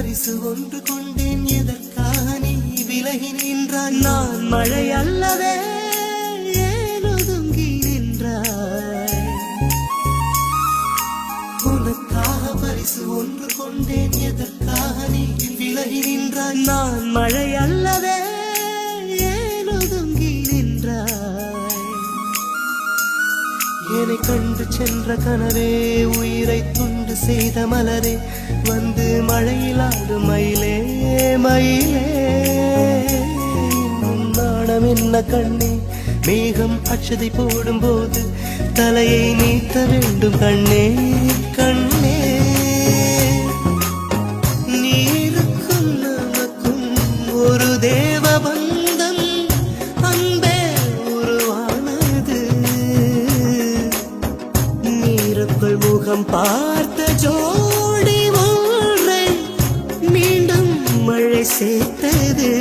பரிசு ஒன்று கொண்டேன், எதற்காக நீ விலகி நின்றாய்? நான் மழை அல்லவே, ஏன் ஒதுங்கி நின்றாய்? உனக்காக பரிசு ஒன்று கொண்டேன், எதற்காக நீ விலகி நின்றாய்? நான் மழை அல்லவே, ஏன் ஒதுங்கி நின்றாய்? என்னை கண்டு சென்ற கனவே, உயிரை துண்டு செய்த மலரே, வந்து மழையில் ஆடும் மயிலே மயிலே. நாணம் என்ன கண்ணே, மேகம் அச்சதை போடும் போது தலையை நீத்த வேண்டும் கண்ணே கண்ணே. நீருக்கும் நமக்கும் ஒரு தேவ பந்தம் அன்பே உருவானது. நீருக்குள் முகம் பார்த்த ஜோடி ஒன்றை மீண்டும் மழை சேர்த்தது.